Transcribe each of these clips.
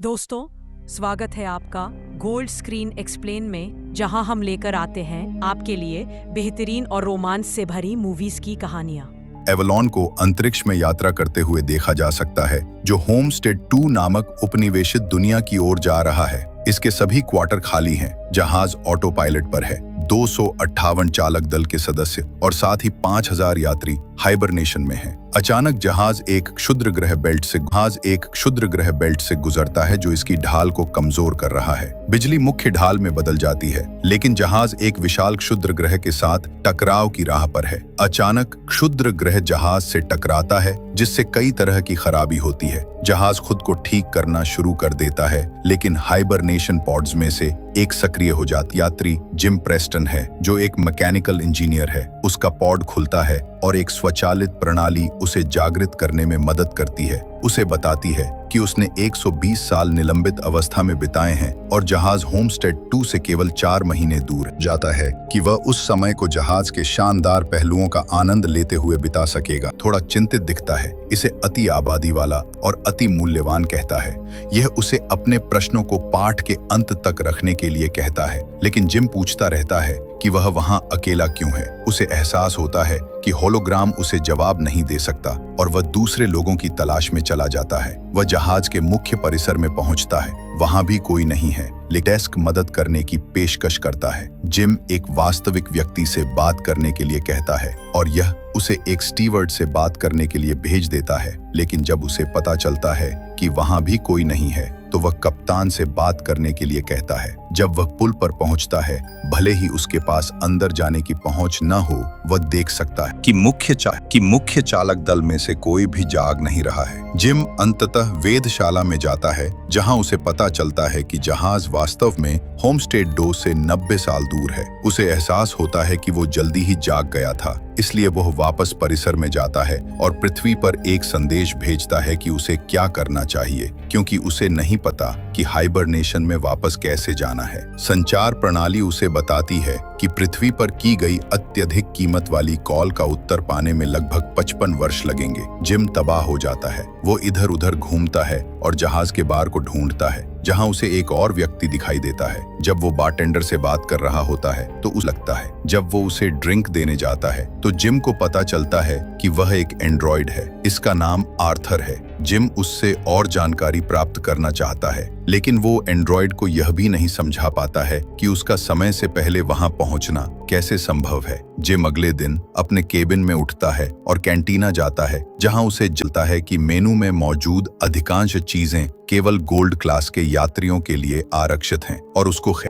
दोस्तों, स्वागत है आपका गोल्ड स्क्रीन एक्सप्लेन में, जहां हम लेकर आते हैं आपके लिए बेहतरीन और रोमांच से भरी मूवीज की कहानियां। एवलॉन को अंतरिक्ष में यात्रा करते हुए देखा जा सकता है, जो होमस्टेड 2 नामक उपनिवेशित दुनिया की ओर जा रहा है। इसके सभी क्वार्टर खाली हैं, जहाज ऑटो पायलट पर है। 258 चालक दल के सदस्य और साथ ही 5000 यात्री हाइबरनेशन में हैं। अचानक जहाज एक क्षुद्र ग्रह बेल्ट से गुजरता है, जो इसकी ढाल को कमजोर कर रहा है। बिजली मुख्य ढाल में बदल जाती है, लेकिन जहाज एक विशाल क्षुद्र ग्रह के साथ टकराव की राह पर है। अचानक क्षुद्र ग्रह जहाज से टकराता है, जिससे कई तरह की खराबी होती है। जहाज खुद को ठीक करना शुरू कर देता है, लेकिन हाइबरनेशन पॉड्स में से एक सक्रिय हो जाती। यात्री जिम प्रेस्टन है, जो एक मैकेनिकल इंजीनियर है। उसका पॉड खुलता है और एक स्वचालित प्रणाली उसे जागृत करने में मदद करती है। उसे बताती है कि उसने 120 साल निलंबित अवस्था में बिताए हैं और जहाज होमस्टेड 2 से केवल 4 महीने दूर जाता है कि वह उस समय को जहाज के शानदार पहलुओं का आनंद लेते हुए बिता सकेगा। थोड़ा चिंतित दिखता है, इसे अति आबादी वाला और अति मूल्यवान कहता है। यह उसे अपने प्रश्नों को पाठ के अंत तक रखने के लिए कहता है, लेकिन जिम पूछता रहता है कि वह वहां अकेला क्यों है। उसे एहसास होता है कि होलोग्राम उसे जवाब नहीं दे सकता और वह दूसरे लोगों की तलाश में चला जाता है। वह जहाज के मुख्य परिसर में पहुंचता है, वहां भी कोई नहीं है, लेकिन डेस्क मदद करने की पेशकश करता है। जिम एक वास्तविक व्यक्ति से बात करने के लिए कहता है और यह उसे एक स्टीवर्ड से बात करने के लिए भेज देता है, लेकिन जब उसे पता चलता है कि वहां भी कोई नहीं है, तो वह कप्तान से बात करने के लिए कहता है। जब वह पुल पर पहुंचता है, भले ही उसके पास अंदर जाने की पहुंच न हो, वह देख सकता है कि मुख्य चालक दल में से कोई भी जाग नहीं रहा है। जिम अंततः वेधशाला में जाता है, जहां उसे पता चलता है कि जहाज वास्तव में होमस्टेड 2 से 90 साल दूर है। उसे एहसास होता है कि वो जल्दी ही जाग गया था, इसलिए वह वापस परिसर में जाता है और पृथ्वी पर एक संदेश भेजता है कि उसे क्या करना चाहिए, क्योंकि उसे नहीं पता कि हाइबरनेशन में वापस कैसे जाना है। संचार प्रणाली उसे बताती है कि पृथ्वी पर की गई अत्यधिक कीमत वाली कॉल का उत्तर पाने में लगभग 55 वर्ष लगेंगे। जिम तबाह हो जाता है। वो इधर उधर घूमता है और जहाज के बार को ढूंढता है, जहां उसे एक और व्यक्ति दिखाई देता है। जब वो बारटेंडर से बात कर रहा होता है तो उसे लगता है। जब वो उसे ड्रिंक देने जाता है तो जिम को पता चलता है कि वह एक एंड्रॉइड है। इसका नाम आर्थर है। जिम उससे और जानकारी प्राप्त करना चाहता है, लेकिन वो एंड्रॉइड को यह भी नहीं समझा पाता है कि उसका समय से पहले वहां पहुंचना कैसे संभव है। जिम अगले दिन अपने केबिन में उठता है और कैंटीना जाता है, जहां उसे जलता है कि मेनू में मौजूद अधिकांश चीजें केवल गोल्ड क्लास के यात्रियों के लिए आरक्षित हैं और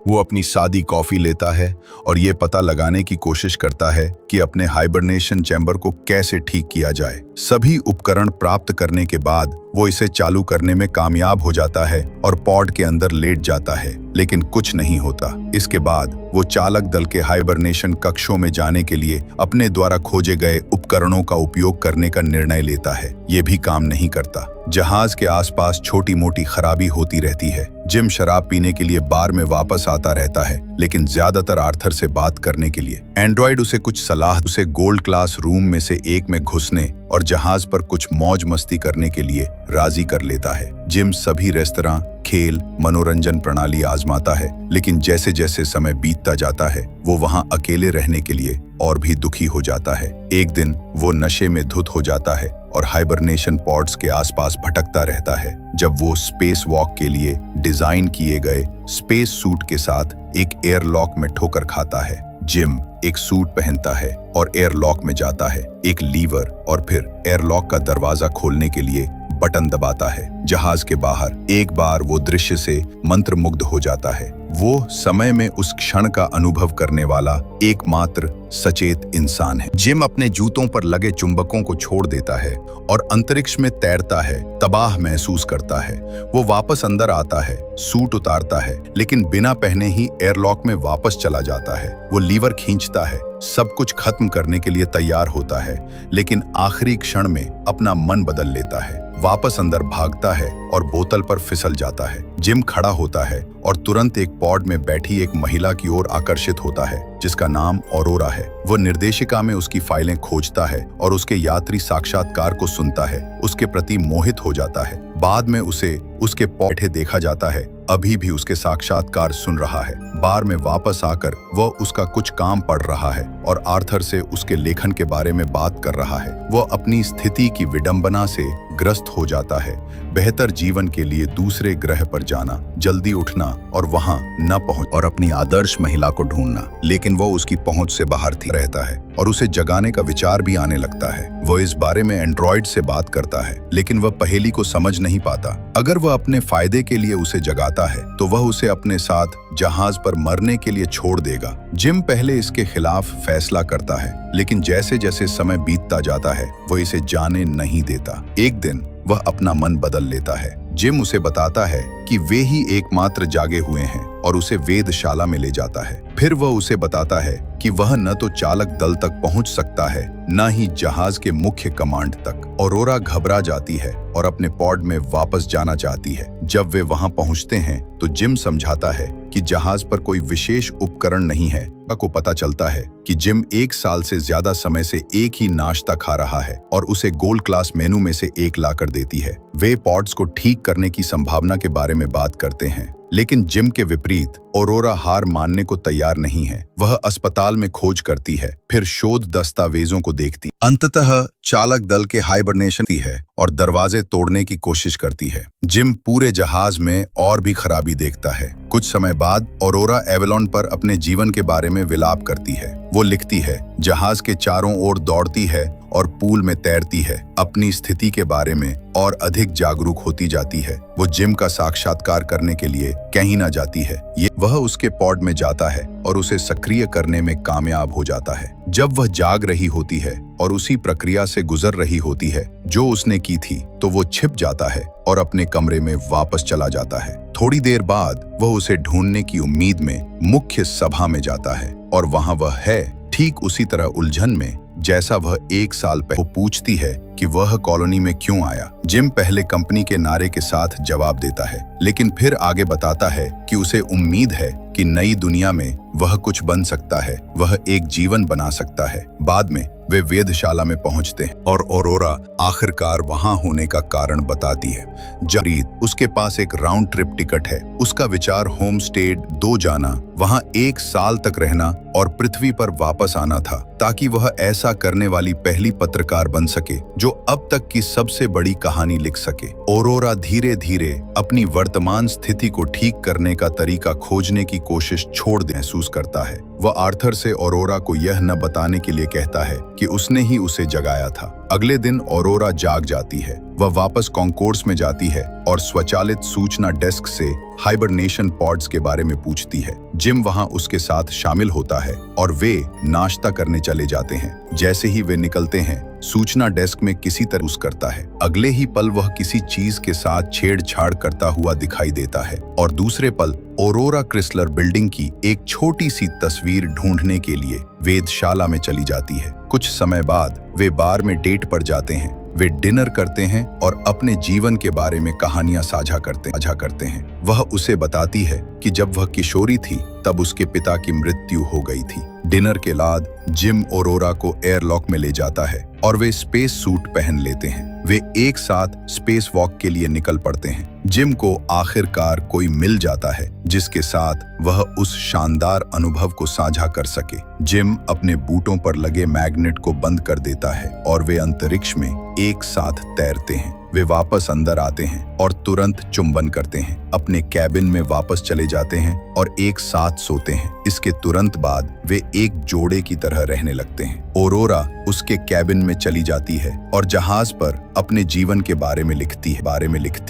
वो अपनी सादी कॉफी लेता है और ये पता लगाने की कोशिश करता है कि अपने हाइबरनेशन चैम्बर को कैसे ठीक किया जाए। सभी उपकरण प्राप्त करने के बाद वो इसे चालू करने में कामयाब हो जाता है और पॉड के अंदर लेट जाता है, लेकिन कुछ नहीं होता। इसके बाद वो चालक दल के हाइबरनेशन कक्षों में जाने के लिए अपने द्वारा खोजे गए उपकरणों का उपयोग करने का निर्णय लेता है। ये भी काम नहीं करता। जहाज के आसपास छोटी मोटी खराबी होती रहती है। जिम शराब पीने के लिए बार में वापस आता रहता है, लेकिन ज्यादातर आर्थर से बात करने के लिए। एंड्रॉइड उसे कुछ सलाह उसे गोल्ड क्लास रूम में से एक में घुसने और जहाज पर कुछ मौज मस्ती करने के लिए राजी कर लेता है। जिम सभी रेस्तरां, खेल, मनोरंजन प्रणाली आजमाता है, लेकिन जैसे जैसे समय बीतता जाता है, वो वहां अकेले रहने के लिए और भी दुखी हो जाता है। एक दिन वो नशे में धुत हो जाता है और हाइबरनेशन पॉड्स के आसपास भटकता रहता है, जब वो स्पेस वॉक के लिए डिजाइन किए गए स्पेस सूट के साथ एक एयरलॉक में ठोकर खाता है। जिम एक सूट पहनता है और एयरलॉक में जाता है, एक लीवर और फिर एयरलॉक का दरवाजा खोलने के लिए बटन दबाता है। जहाज के बाहर एक बार वो दृश्य से मंत्रमुग्ध हो जाता है। वो समय में उस क्षण का अनुभव करने वाला एकमात्र सचेत इंसान है। जिम अपने जूतों पर लगे चुंबकों को छोड़ देता है और अंतरिक्ष में तैरता है, तबाह महसूस करता है। वो वापस अंदर आता है, सूट उतारता है, लेकिन बिना पहने ही एयरलॉक में वापस चला जाता है। वो लीवर खींचता है, सब कुछ खत्म करने के लिए तैयार होता है, लेकिन आखिरी क्षण में अपना मन बदल लेता है। वापस अंदर भागता है और बोतल पर फिसल जाता है। जिम खड़ा होता है और तुरंत एक पॉड में बैठी एक महिला की ओर आकर्षित होता है जिसका नाम ऑरोरा है। वो निर्देशिका में उसकी फाइलें खोजता है और उसके यात्री साक्षात्कार को सुनता है, उसके प्रति मोहित हो जाता है। बाद में उसे उसके बैठे देखा जाता है, अभी भी उसके साक्षात्कार सुन रहा है। बार में वापस आकर वह उसका कुछ काम पढ़ रहा है और आर्थर से उसके लेखन के बारे में बात कर रहा है। वह अपनी स्थिति की विडंबना से ग्रस्त हो जाता है। बेहतर जीवन के लिए दूसरे ग्रह पर जाना, जल्दी उठना और वहां न पहुंच और अपनी आदर्श महिला को ढूंढना, लेकिन वो उसकी पहुंच से बाहर रहता है और उसे जगाने का विचार भी आने लगता है। वो इस बारे में एंड्रॉइड से बात करता है, लेकिन वह पहेली को समझ नहीं पाता। अगर वह अपने फायदे के लिए उसे जगाता है तो वह उसे अपने साथ जहाज पर मरने के लिए छोड़ देगा। जिम पहले इसके खिलाफ फैसला करता है, लेकिन जैसे जैसे समय बीतता जाता है वो इसे जाने नहीं देता। एक दिन वह अपना मन बदल लेता है। जिम उसे बताता है कि वे ही एकमात्र जागे हुए हैं और उसे वेधशाला में ले जाता है। फिर वह उसे बताता है कि वह न तो चालक दल तक पहुंच सकता है, न ही जहाज के मुख्य कमांड तक। ऑरोरा घबरा जाती है और अपने पॉड में वापस जाना चाहती है। जब वे वहां पहुंचते हैं तो जिम समझाता है कि जहाज पर कोई विशेष उपकरण नहीं है। को पता चलता है कि जिम 1 साल से ज्यादा समय से एक ही नाश्ता खा रहा है और उसे गोल्ड क्लास मेनू में से एक लाकर देती है। वे पॉड्स को ठीक करने की संभावना के बारे में बात करते हैं, लेकिन जिम के विपरीत ऑरोरा हार मानने को तैयार नहीं है। वह अस्पताल में खोज करती है, फिर शोध दस्तावेजों को देखती, अंततः चालक दल के हाइबरनेशन की है और दरवाजे तोड़ने की कोशिश करती है। जिम पूरे जहाज में और भी खराबी देखता है। कुछ समय बाद ऑरोरा एवेलॉन पर अपने जीवन के बारे में विलाप करती है। वो लिखती है, जहाज के चारों ओर दौड़ती है और पूल में तैरती है, अपनी स्थिति के बारे में और अधिक जागरूक होती जाती है। वो जिम का साक्षात्कार करने के लिए कहीं ना जाती है। वह उसके पॉड में जाता है और उसे सक्रिय करने में कामयाब हो जाता है। जब वह जाग रही होती है और उसी प्रक्रिया से गुजर रही होती है जो उसने की थी, तो वो छिप जाता है और अपने कमरे में वापस चला जाता है। थोड़ी देर बाद वह उसे ढूंढने की उम्मीद में मुख्य सभा में जाता है और वहां वह है, ठीक उसी तरह उलझन में जैसा वह 1 साल पहले। पूछती है कि वह कॉलोनी में क्यों आया। जिम पहले कंपनी के नारे के साथ जवाब देता है, लेकिन फिर आगे बताता है कि उसे उम्मीद है कि नई दुनिया में वह कुछ बन सकता है, वह एक जीवन बना सकता है। बाद में वे वेधशाला में पहुंचते हैं और ऑरोरा आखिरकार वहां होने का कारण बताती है। जरीद उसके पास एक राउंड ट्रिप टिकट है। उसका विचार होम स्टे 2 जाना, वहां 1 साल तक रहना और पृथ्वी पर वापस आना था, ताकि वह ऐसा करने वाली पहली पत्रकार बन सके जो अब तक की सबसे बड़ी कहानी लिख सके। ऑरोरा धीरे धीरे अपनी वर्तमान स्थिति को ठीक करने का तरीका खोजने की कोशिश छोड़ महसूस करता है। वह आर्थर से ऑरोरा को यह न बताने के लिए कहता है कि उसने ही उसे जगाया था। अगले दिन ऑरोरा जाग जाती है। वह वापस कॉन्कोर्स में जाती है और स्वचालित सूचना डेस्क से हाइबरनेशन पॉड्स के बारे में पूछती है। जिम वहां उसके साथ शामिल होता है और वे नाश्ता करने चले जाते हैं। जैसे ही वे निकलते हैं, सूचना डेस्क में किसी तरह उस करता है। अगले ही पल वह किसी चीज के साथ छेड़छाड़ करता हुआ दिखाई देता है और दूसरे पल ऑरोरा क्रिसलर बिल्डिंग की एक छोटी सी तस्वीर ढूंढने के लिए वेधशाला में चली जाती है। कुछ समय बाद वे बार में डेट पर जाते हैं। वे डिनर करते हैं और अपने जीवन के बारे में कहानियां साझा करते हैं। वह उसे बताती है कि जब वह किशोरी थी तब उसके पिता की मृत्यु हो गई थी। डिनर के बाद जिम ऑरोरा को एयरलॉक में ले जाता है और वे स्पेस सूट पहन लेते हैं। वे एक साथ स्पेस वॉक के लिए निकल पड़ते हैं। जिम को आखिरकार कोई मिल जाता है जिसके साथ वह उस शानदार अनुभव को साझा कर सके। जिम अपने बूटों पर लगे मैग्नेट को बंद कर देता है और वे अंतरिक्ष में एक साथ तैरते हैं। वे वापस अंदर आते हैं और तुरंत चुंबन करते हैं, अपने कैबिन में वापस चले जाते हैं और एक साथ सोते हैं। इसके तुरंत बाद वे एक जोड़े की तरह रहने लगते हैं। ऑरोरा उसके कैबिन में चली जाती है और जहाज पर अपने जीवन के बारे में लिखती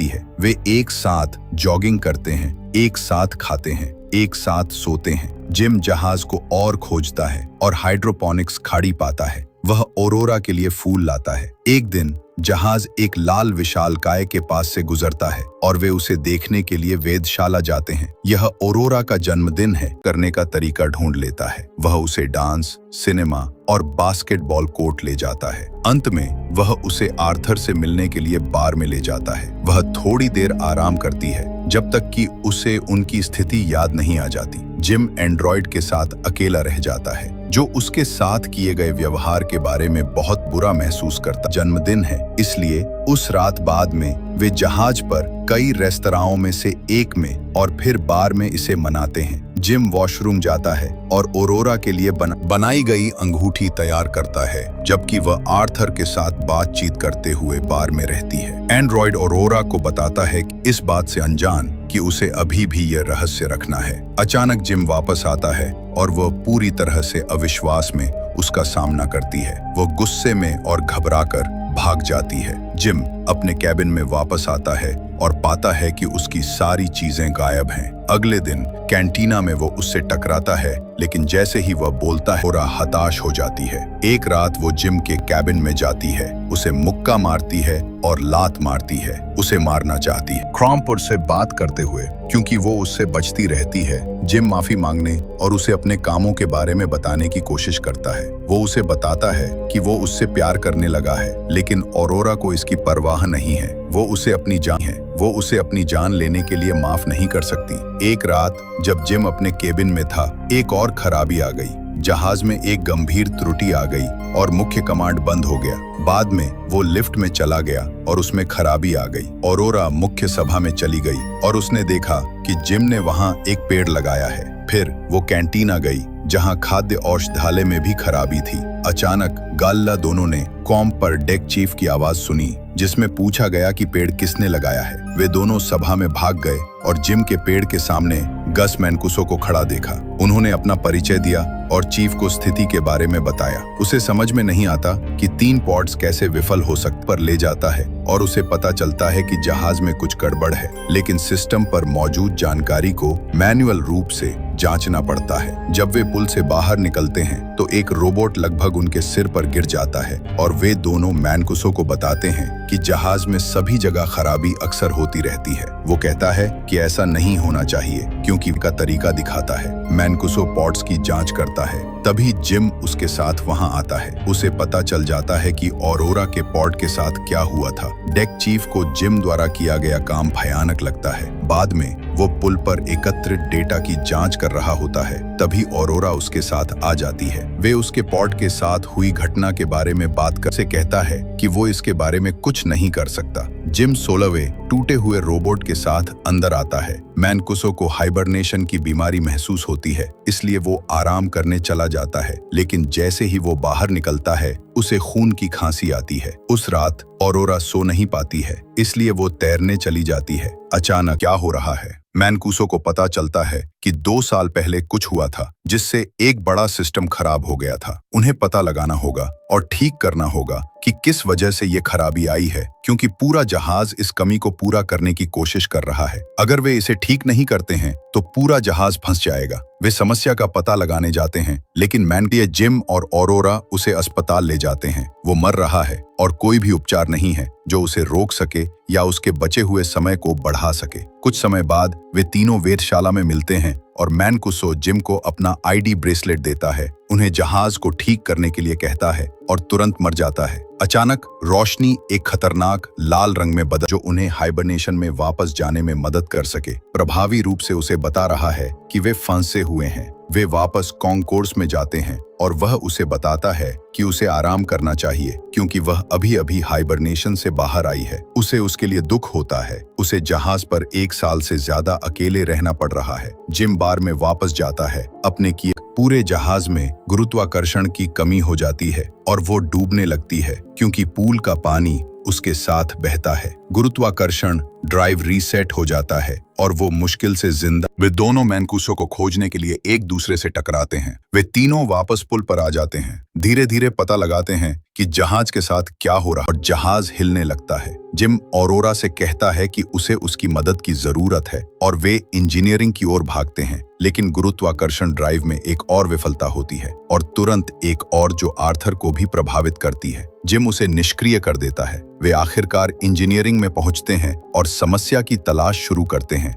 है। वे एक साथ जॉगिंग करते हैं, एक साथ खाते हैं, एक साथ सोते हैं। जिम जहाज को और खोजता है और हाइड्रोपोनिक्स खाड़ी पाता है। वह ऑरोरा के लिए फूल लाता है। एक दिन जहाज एक लाल विशालकाय के पास से गुजरता है और वे उसे देखने के लिए वेधशाला जाते हैं। यह ऑरोरा का जन्मदिन है, करने का तरीका ढूंढ लेता है। वह उसे डांस, सिनेमा और बास्केटबॉल कोर्ट ले जाता है। अंत में वह उसे आर्थर से मिलने के लिए बार में ले जाता है। वह थोड़ी देर आराम करती है जब तक कि उसे उनकी स्थिति याद नहीं आ जाती। जिम एंड्रॉयड के साथ अकेला रह जाता है, जो उसके साथ किए गए व्यवहार के बारे में बहुत बुरा महसूस करता। जन्मदिन है, इसलिए उस रात बाद में वे जहाज पर कई रेस्तराओं में से एक में और फिर बार में इसे मनाते हैं। जिम वॉशरूम जाता है और ऑरोरा के लिए बनाई गई अंगूठी तैयार करता है, जबकि वह आर्थर के साथ बातचीत करते हुए बार में रहती है। एंड्रॉयड ऑरोरा को बताता है कि इस बात से अनजान कि उसे अभी भी यह रहस्य रखना है। अचानक जिम वापस आता है और वह पूरी तरह से अविश्वास में उसका सामना करती है। वह गुस्से में और घबराकर भाग जाती है। जिम अपने कैबिन में वापस आता है और पाता है कि उसकी सारी चीजें गायब हैं। अगले दिन कैंटीना में वो उससे टकराता है, लेकिन जैसे ही वह बोलता है ऑरोरा हताश हो जाती है। एक रात वो जिम के कैबिन में जाती है, उसे मुक्का मारती है और लात मारती है। उसे मारना चाहती है क्रॉम्पफोर्ड से बात करते हुए, क्योंकि वो उससे बचती रहती है। जिम माफी मांगने और उसे अपने कामों के बारे में बताने की कोशिश करता है। वो उसे बताता है कि वो उससे प्यार करने लगा है, लेकिन ऑरोरा को इसकी परवाह नहीं है। वो उसे अपनी जान लेने के लिए माफ नहीं कर सकती। एक रात जब जिम अपने केबिन में था, एक और खराबी आ गई। जहाज में एक गंभीर त्रुटि आ गई और मुख्य कमांड बंद हो गया। बाद में वो लिफ्ट में चला गया और उसमें खराबी आ गई। ऑरोरा मुख्य सभा में चली गई और उसने देखा कि जिम ने वहां एक पेड़ लगाया है। फिर वो कैंटीन आ गई, जहां खाद्य औषधालय में भी खराबी थी। अचानक गाल्ला दोनों ने कॉम पर डेक चीफ की आवाज सुनी, जिसमें पूछा गया कि पेड़ किसने लगाया है। वे दोनों सभा में भाग गए और जिम के पेड़ के सामने गस मैनकुसो को खड़ा देखा। उन्होंने अपना परिचय दिया और चीफ को स्थिति के बारे में बताया। उसे समझ में नहीं आता कि 3 पॉड्स कैसे विफल हो सकते पर ले जाता है और उसे पता चलता है कि जहाज में कुछ गड़बड़ है, लेकिन सिस्टम पर मौजूद जानकारी को मैन्युअल रूप से जांचना पड़ता है। जब वे पुल से बाहर निकलते हैं तो एक रोबोट लगभग उनके सिर पर गिर जाता है और वे दोनों मैनकुसो को बताते हैं कि जहाज में सभी जगह खराबी अक्सर होती रहती है। वो कहता है कि ऐसा नहीं होना चाहिए, क्योंकि का तरीका दिखाता है। मैनकुसो पॉड्स की जांच करता है। तभी जिम उसके साथ वहां आता है। उसे पता चल जाता है कि ऑरोरा के पॉड के साथ क्या हुआ था। डेक चीफ को जिम द्वारा किया गया काम भयानक लगता है। बाद में वो पुल पर एकत्रित डेटा की जांच कर रहा होता है। तभी ऑरोरा उसके साथ आ जाती है। वे उसके पॉड के साथ हुई घटना के बारे में बात कर से कहता है कि वो इसके बारे में कुछ नहीं कर सकता। जिम 16वें टूटे हुए रोबोट के साथ अंदर आता है। मैनकुसो को हाइबरनेशन की बीमारी महसूस होती है, इसलिए वो आराम करने चला जाता है, लेकिन जैसे ही वो बाहर निकलता है उसे खून की खांसी आती है। उस रात ऑरोरा सो नहीं पाती है, इसलिए वो तैरने चली जाती है। अचानक क्या हो रहा है? मैनकुसो को पता चलता है कि 2 साल पहले कुछ हुआ था, जिससे एक बड़ा सिस्टम खराब हो गया था। उन्हें पता लगाना होगा और ठीक करना होगा कि किस वजह से ये खराबी आई है, क्योंकि पूरा जहाज इस कमी को पूरा करने की कोशिश कर रहा है। अगर वे इसे ठीक नहीं करते हैं तो पूरा जहाज फंस जाएगा। वे समस्या का पता लगाने जाते हैं, लेकिन जिम और ऑरोरा उसे अस्पताल ले जाते हैं। वो मर रहा है और कोई भी उपचार नहीं है जो उसे रोक सके या उसके बचे हुए समय को बढ़ा सके। कुछ समय बाद वे तीनों वेधशाला में मिलते हैं और मैनकुसो जिम को अपना आईडी ब्रेसलेट देता है, उन्हें जहाज को ठीक करने के लिए कहता है और तुरंत मर जाता है। अचानक रोशनी एक खतरनाक लाल रंग में बदल, जो उन्हें हाइबरनेशन में वापस जाने में मदद कर सके। प्रभावी रूप से उसे बता रहा है कि वे फंसे हुए हैं। वे वापस कॉन्कोर्स में जाते हैं और वह उसे बताता है कि उसे आराम करना चाहिए, क्योंकि वह अभी-अभी हाइबरनेशन से बाहर आई है। उसे उसके लिए दुख होता है। उसे जहाज पर 1 साल से ज्यादा अकेले रहना पड़ रहा है। जिम बार में वापस जाता है। अपने किए पूरे जहाज में गुरुत्वाकर्षण की कमी हो जाती है और वो डूबने लगती है, क्योंकि पूल का पानी उसके साथ बहता है। गुरुत्वाकर्षण ड्राइव रीसेट हो जाता है और वो मुश्किल से जिंदा। वे दोनों मैनकुसो को खोजने के लिए एक दूसरे से टकराते हैं। वे तीनों वापस पुल पर आ जाते हैं। धीरे धीरे पता लगाते हैं कि जहाज के साथ क्या हो रहा है और जहाज हिलने लगता है। जिम ऑरोरा से कहता है कि उसे उसकी मदद की जरूरत है और वे इंजीनियरिंग की ओर भागते हैं, लेकिन गुरुत्वाकर्षण ड्राइव में एक और विफलता होती है और तुरंत एक और जो आर्थर को भी प्रभावित करती है। जिम उसे निष्क्रिय कर देता है। वे आखिरकार इंजीनियरिंग में पहुंचते हैं और समस्या की तलाश शुरू करते हैं।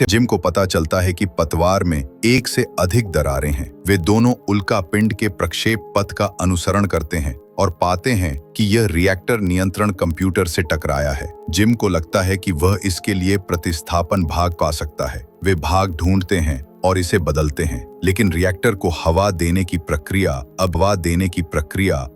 जिम को पता चलता है कि पतवार में एक से अधिक दरारें हैं। वे दोनों उल्का पिंड के प्रक्षेप पथ का अनुसरण करते हैं और पाते हैं कि यह रिएक्टर नियंत्रण कंप्यूटर से टकराया है। जिम को लगता है कि वह इसके लिए प्रतिस्थापन भाग पा सकता है। वे भाग ढूंढते हैं और इसे बदलते हैं, लेकिन रिएक्टर को हवा देने की प्रक्रिया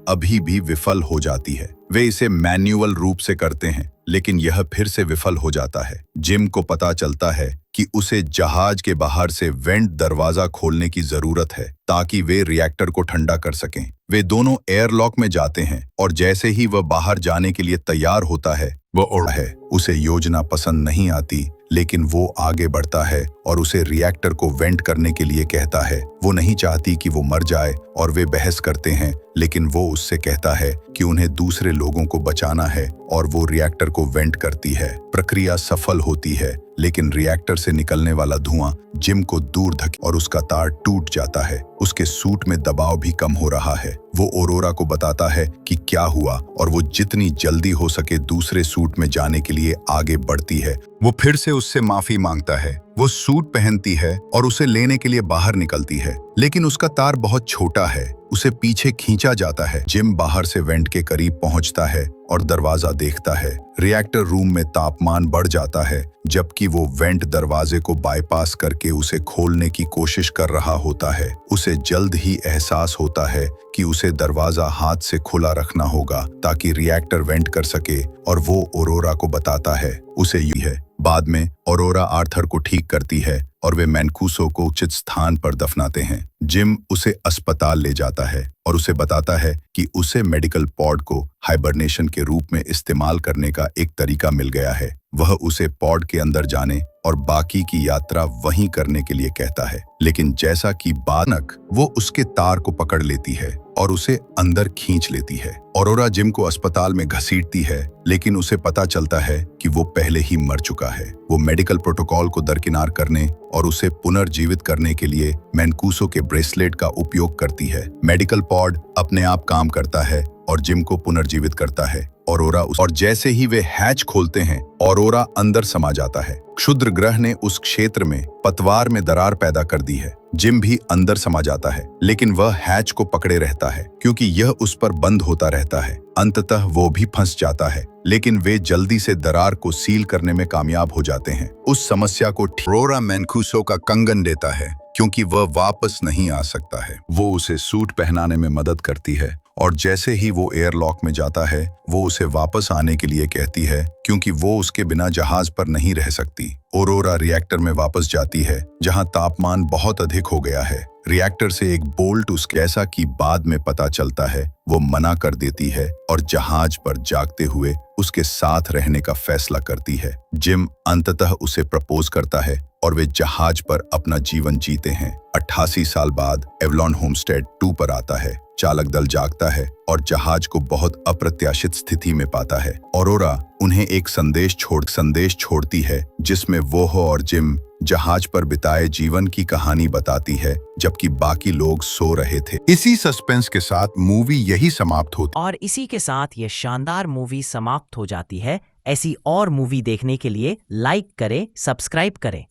अभी भी विफल हो जाती है। वे इसे मैन्युअल रूप से करते हैं, लेकिन यह फिर से विफल हो जाता है। जिम को पता चलता है कि उसे जहाज के बाहर से वेंट दरवाजा खोलने की जरूरत है ताकि वे रिएक्टर को ठंडा कर सकें। वे दोनों एयरलॉक में जाते हैं और जैसे ही वह बाहर जाने के लिए तैयार होता है, वह उड़ता है। उसे योजना पसंद नहीं आती, लेकिन वो आगे बढ़ता है और उसे रिएक्टर को वेंट करने के लिए कहता है। वो नहीं चाहती कि वो मर जाए और वे बहस करते हैं, लेकिन वो उससे कहता है कि उन्हें दूसरे लोगों को बचाना है और वो रिएक्टर को वेंट करती है। प्रक्रिया सफल होती है, लेकिन रिएक्टर से निकलने वाला धुआं जिम को दूर धकेलता और उसका तार टूट जाता है। उसके सूट में दबाव भी कम हो रहा है। वो ऑरोरा को बताता है कि क्या हुआ और वो जितनी जल्दी हो सके दूसरे सूट में जाने के लिए आगे बढ़ती है। वो फिर से उससे माफी मांगता है। वो सूट पहनती है और उसे लेने के लिए बाहर निकलती है, लेकिन उसका तार बहुत छोटा है। उसे पीछे खींचा जाता है। जिम बाहर से वेंट के करीब पहुंचता है और दरवाजा देखता है। रिएक्टर रूम में तापमान बढ़ जाता है, जबकि वो वेंट दरवाजे को बाईपास करके उसे खोलने की कोशिश कर रहा होता है। उसे जल्द ही एहसास होता है कि उसे दरवाजा हाथ से खुला रखना होगा ताकि रिएक्टर वेंट कर सके, और वो ऑरोरा को बताता है। उसे यही है। बाद में ऑरोरा आर्थर को ठीक करती है और वे मैनकूसो को उचित स्थान पर दफनाते हैं। जिम उसे अस्पताल ले जाता है और उसे बताता है कि उसे मेडिकल पॉड को हाइबरनेशन के रूप में इस्तेमाल करने का एक तरीका मिल गया है। वह उसे पॉड के अंदर जाने और बाकी की यात्रा वहीं करने के लिए कहता है, लेकिन जैसा कि बानक वो उसके तार को पकड़ लेती है और उसे अंदर खींच लेती है। ऑरोरा जिम को अस्पताल में घसीटती है, लेकिन उसे पता चलता है कि वो पहले ही मर चुका है। वो मेडिकल प्रोटोकॉल को दरकिनार करने और उसे पुनर्जीवित करने के लिए मैनकूसो के ब्रेसलेट का उपयोग करती है। मेडिकल पॉड अपने आप काम करता है और जिम को पुनर्जीवित करता है। और जैसे ही वे हैच खोलते हैं, ऑरोरा अंदर समा जाता है। क्षुद्र ग्रह ने उस क्षेत्र में पतवार में दरार पैदा कर दी है। जिम भी अंदर समा जाता है, लेकिन वह हैच को पकड़े रहता है क्योंकि यह उस पर बंद होता रहता है। अंततः वो भी फंस जाता है, लेकिन वे जल्दी से दरार को सील करने में कामयाब हो जाते हैं। उस समस्या को ऑरोरा मैनकूसो का कंगन देता है क्योंकि वह वापस नहीं आ सकता है। वो उसे सूट पहनाने में मदद करती है और जैसे ही वो एयरलॉक में जाता है, वो उसे वापस आने के लिए कहती है क्योंकि वो उसके बिना जहाज पर नहीं रह सकती। ऑरोरा रिएक्टर में वापस जाती है जहां तापमान बहुत अधिक हो गया है। रिएक्टर से एक बोल्ट उसके जैसा कि बाद में पता चलता है वो मना कर देती है और जहाज पर जागते हुए उसके साथ रहने का फैसला करती है। जिम अंततः उसे प्रपोज करता है और वे जहाज पर अपना जीवन जीते हैं। 88 साल बाद एवलॉन होमस्टेड 2 पर आता है। चालक दल जागता है और जहाज को बहुत अप्रत्याशित स्थिति में पाता है। ऑरोरा उन्हें एक संदेश छोड़ती है जिसमें वो और जिम जहाज पर बिताए जीवन की कहानी बताती है, जबकि बाकी लोग सो रहे थे। इसी सस्पेंस के साथ मूवी यही समाप्त होती और इसी के साथ ये शानदार मूवी समाप्त हो जाती है। ऐसी और मूवी देखने के लिए लाइक करें, सब्सक्राइब करें।